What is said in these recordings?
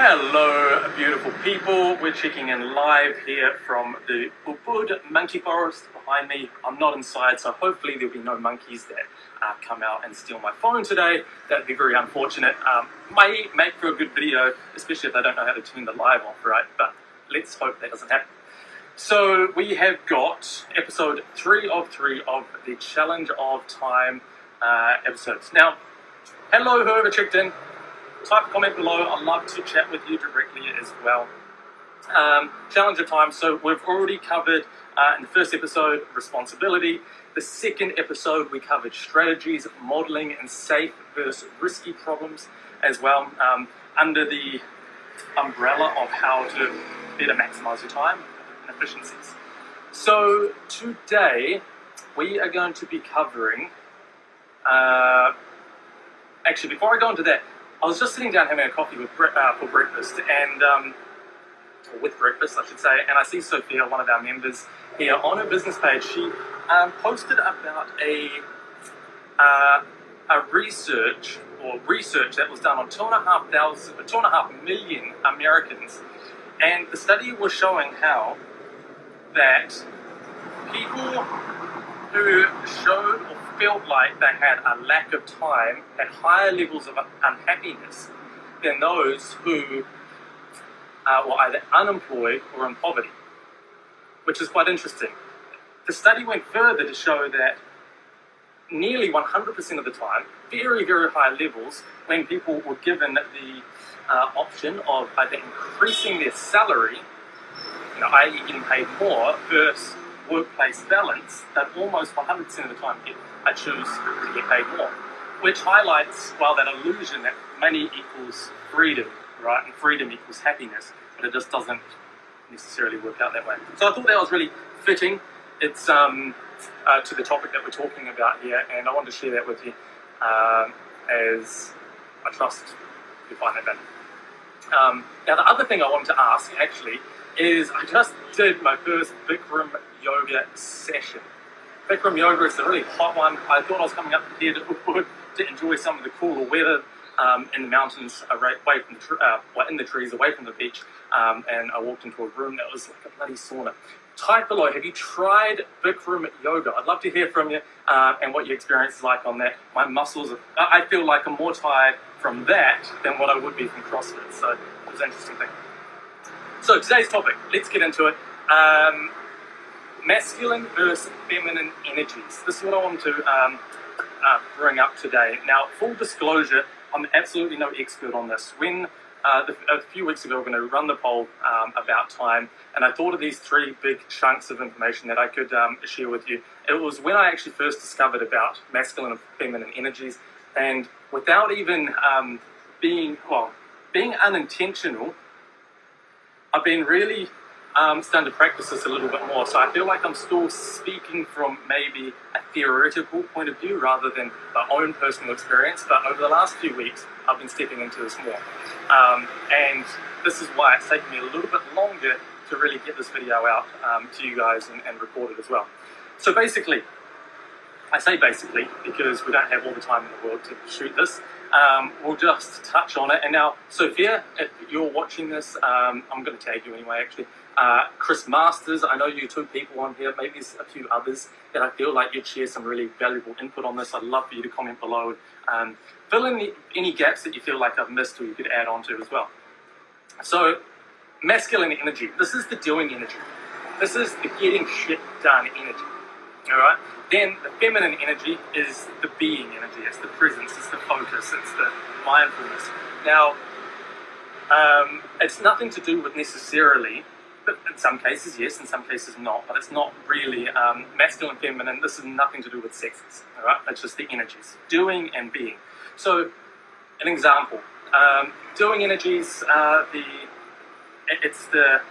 Hello, beautiful people. We're checking in live here from the Ubud monkey forest behind me. I'm not inside, so hopefully there'll be no monkeys that come out and steal my phone today. That'd be very unfortunate. May make for a good video, especially if I don't know how to turn the live off, right? But let's hope that doesn't happen. So we have got episode 3 of the Challenge of Time episodes. Now, hello, whoever checked in. Type a comment below. I'd love to chat with you directly as well. Challenge of time. So we've already covered in the first episode responsibility. The second episode we covered strategies, modeling, and safe versus risky problems as well, under the umbrella of how to better maximize your time and efficiencies. So today we are going to be covering. Actually, before I go into that, I was just sitting down having a coffee for breakfast, and with breakfast, I should say, and I see Sophia, one of our members here, on her business page. She posted about a research that was done on 2.5 million Americans, and the study was showing how that people who showed or felt like they had a lack of time had higher levels of unhappiness than those who were either unemployed or in poverty, which is quite interesting. The study went further to show that nearly 100% of the time, very, very high levels, when people were given the option of either increasing their salary, i.e. getting paid more, versus workplace balance, that almost 100% of the time I choose to get paid more, which highlights, that illusion that money equals freedom, right? And freedom equals happiness, but it just doesn't necessarily work out that way. So I thought that was really fitting. It's to the topic that we're talking about here, and I wanted to share that with you as I trust you find that better. Now, the other thing I wanted to ask, actually, is I just did my first Bikram yoga session. Bikram yoga is a really hot one. I thought I was coming up here to Ubud to enjoy some of the cooler weather in the mountains, away from in the trees, away from the beach, and I walked into a room that was like a bloody sauna. Type below, have you tried Bikram yoga? I'd love to hear from you and what your experience is like on that. My muscles, I feel like I'm more tired from that than what I would be from CrossFit, so it was an interesting thing. So today's topic, let's get into it. Masculine versus feminine energies. This is what I want to bring up today. Now, full disclosure, I'm absolutely no expert on this. When a few weeks ago, we're going to run the poll about time, and I thought of these 3 big chunks of information that I could share with you. It was when I actually first discovered about masculine and feminine energies, and without even being unintentional, I've been really starting to practice this a little bit more. So I feel like I'm still speaking from maybe a theoretical point of view rather than my own personal experience. But over the last few weeks, I've been stepping into this more. And this is why it's taken me a little bit longer to really get this video out to you guys and record it as well. So basically, I say basically because we don't have all the time in the world to shoot this. We'll just touch on it. And now, Sophia, if you're watching this, I'm going to tag you anyway, actually. Chris Masters, I know you 2 people on here, maybe there's a few others that I feel like you'd share some really valuable input on this. I'd love for you to comment below. Fill in any gaps that you feel like I've missed or you could add on to as well. So, masculine energy, this is the doing energy. This is the getting shit done energy. Alright? Then the feminine energy is the being energy. It's the presence, it's the focus, it's the mindfulness. Now, it's nothing to do with necessarily, but in some cases yes, in some cases not, but it's not really masculine, feminine. This is nothing to do with sexes. Alright? It's just the energies, doing and being. So, an example, doing energies, it's the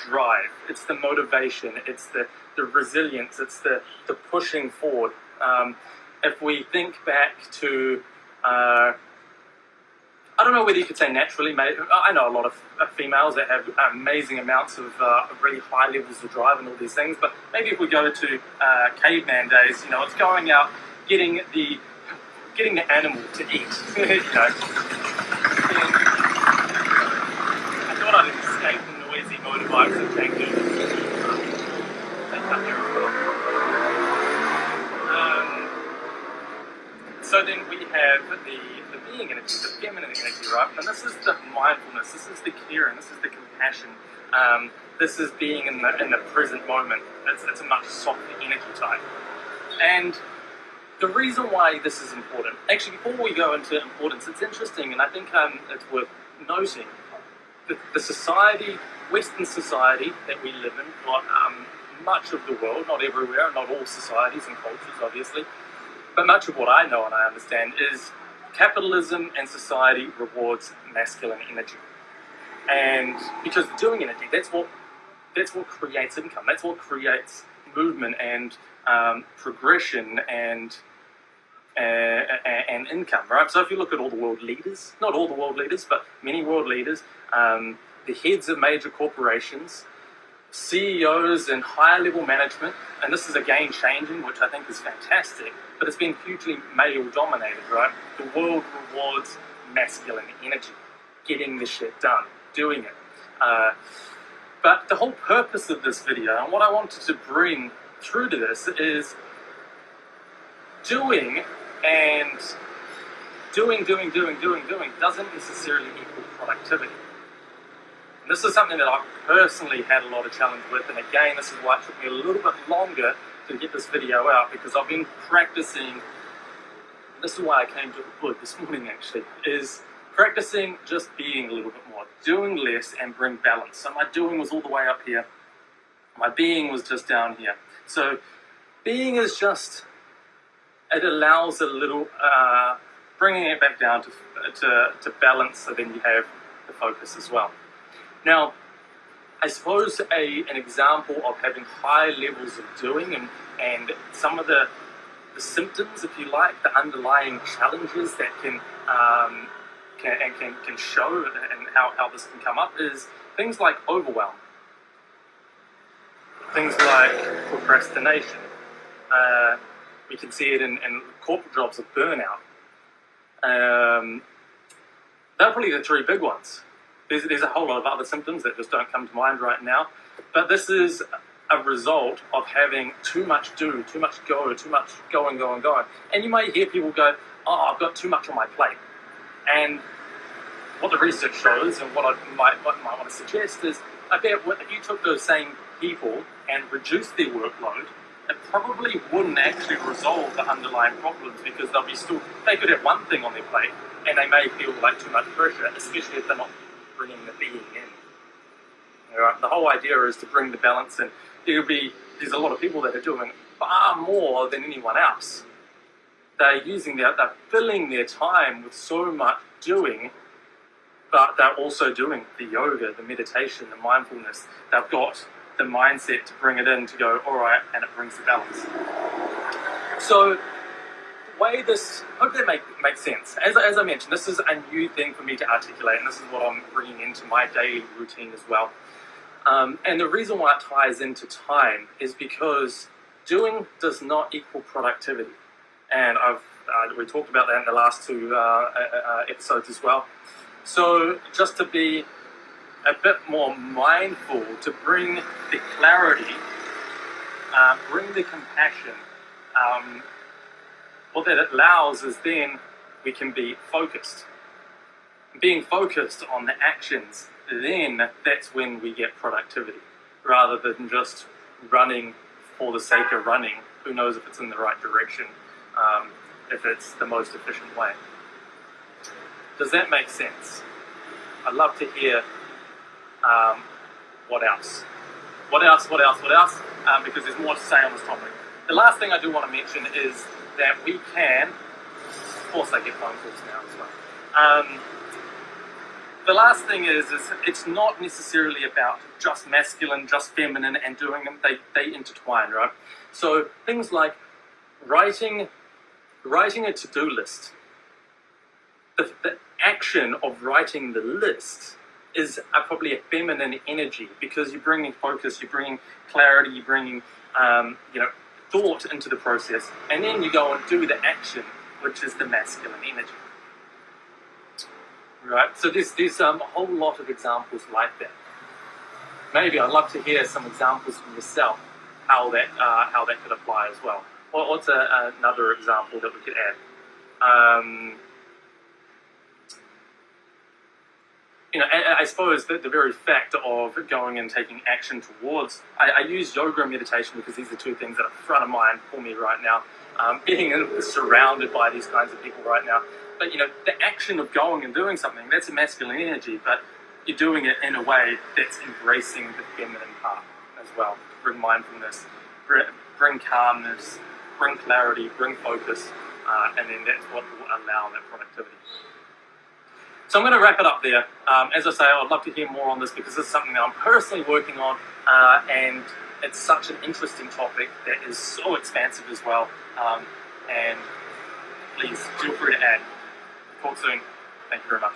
drive, it's the motivation, it's the resilience, it's the pushing forward. If we think back to, I don't know whether you could say naturally, I know a lot of females that have amazing amounts of really high levels of drive and all these things, but maybe if we go to caveman days, it's going out, getting the animal to eat, motorbikes are changing. They cut there as well. So then we have the being energy, the feminine energy, right? And this is the mindfulness, this is the caring, this is the compassion, this is being in the present moment. It's a much softer energy type. And the reason why this is important, actually before we go into importance, it's interesting, and I think it's worth noting, the society, Western society that we live in, for much of the world, not everywhere, not all societies and cultures obviously, but much of what I know and I understand is capitalism and society rewards masculine energy. And because doing energy, that's what creates income, that's what creates movement and progression and income, right? So if you look at all the world leaders, not all the world leaders, but many world leaders, the heads of major corporations, CEOs and higher level management, and this is again changing, which I think is fantastic, but it's been hugely male dominated, right? The world rewards masculine energy, getting the shit done, doing it. But the whole purpose of this video, and what I wanted to bring through to this, is doing and doing doesn't necessarily equal productivity. And this is something that I've personally had a lot of challenge with, and again, this is why it took me a little bit longer to get this video out, because I've been practicing, this is why I came to the book this morning actually, is practicing just being a little bit more, doing less and bring balance. So my doing was all the way up here, my being was just down here. So being is just, it allows a little, bringing it back down to balance, so then you have the focus as well. Now, I suppose an example of having high levels of doing and some of the symptoms, if you like, the underlying challenges that can show and how this can come up is things like overwhelm, things like procrastination. We can see it in corporate jobs of burnout. They're probably the three big ones. There's a whole lot of other symptoms that just don't come to mind right now, but this is a result of having too much do, too much go, too much going. And you may hear people go, oh, I've got too much on my plate. And what the research shows, and what I might want to suggest is, I bet if you took those same people and reduced their workload, it probably wouldn't actually resolve the underlying problems, because they could have one thing on their plate and they may feel like too much pressure, especially if they're not bringing the being in. All right? The whole idea is to bring the balance in. There's a lot of people that are doing far more than anyone else. They're filling their time with so much doing, but they're also doing the yoga, the meditation, the mindfulness. They've got the mindset to bring it in, to go, all right, and it brings the balance. So the way this, hope that makes sense. As I mentioned, this is a new thing for me to articulate, and this is what I'm bringing into my daily routine as well. And the reason why it ties into time is because doing does not equal productivity. And we talked about that in the last two episodes as well. So just to be a bit more mindful, to bring the clarity, bring the compassion, what that allows is then we can be focused. Being focused on the actions, then that's when we get productivity, rather than just running for the sake of running. Who knows if it's in the right direction, if it's the most efficient way. Does that make sense? I'd love to hear what else? Because there's more to say on this topic. The last thing I do want to mention is that we can, of course I get phone calls now as well. The last thing is it's not necessarily about just masculine, just feminine, and doing them. They intertwine, right? So things like writing a to-do list. The action of writing the list is probably a feminine energy, because you're bringing focus, you're bringing clarity, you're bringing thought into the process, and then you go and do the action, which is the masculine energy. Right? So there's a whole lot of examples like that. maybe I'd love to hear some examples from yourself how that could apply as well. What's another example that we could add? I suppose that the very fact of going and taking action towards, I use yoga and meditation because these are two things that are front of mind for me right now. Being surrounded by these kinds of people right now. But, the action of going and doing something, that's a masculine energy, but you're doing it in a way that's embracing the feminine part as well. Bring mindfulness, bring calmness, bring clarity, bring focus, and then that's what will allow that productivity. So I'm going to wrap it up there. As I say, I'd love to hear more on this because this is something that I'm personally working on, and it's such an interesting topic that is so expansive as well. And please feel free to add. Talk soon. Thank you very much.